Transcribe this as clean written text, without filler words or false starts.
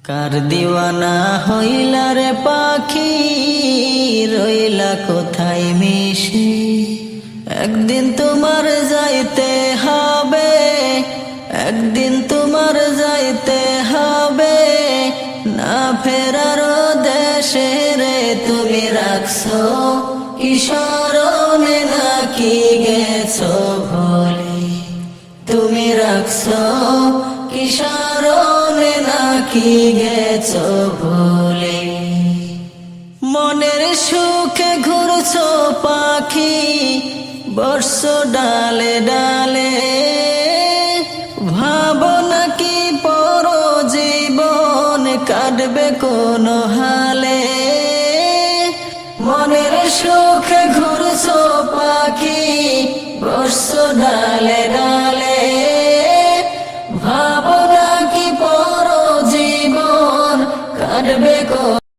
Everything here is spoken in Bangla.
কার দিওয়ানা হইলা রে পাখি, রইলা কোথায় মিশে? একদিন তোমার যাইতে হবে, একদিন তোমার যাইতে হবে, না ফেরার দেশে রে। তুমি রাখছো কি স্মরণে, নাকি গেছো ভুলে? তুমি রাখছো কি স্মরণে, নাকি গেছো ভুলে? মনের সুখে ঘুরছো পাখি, বসছো ডালে ডালে, ভাবনা কি পর জীবন কাটবে কোন হালে? মনের সুখে ঘুরছো পাখি, বসছো ডালে ডালে, ভাবনা কি পর জীবন কাটবে কোন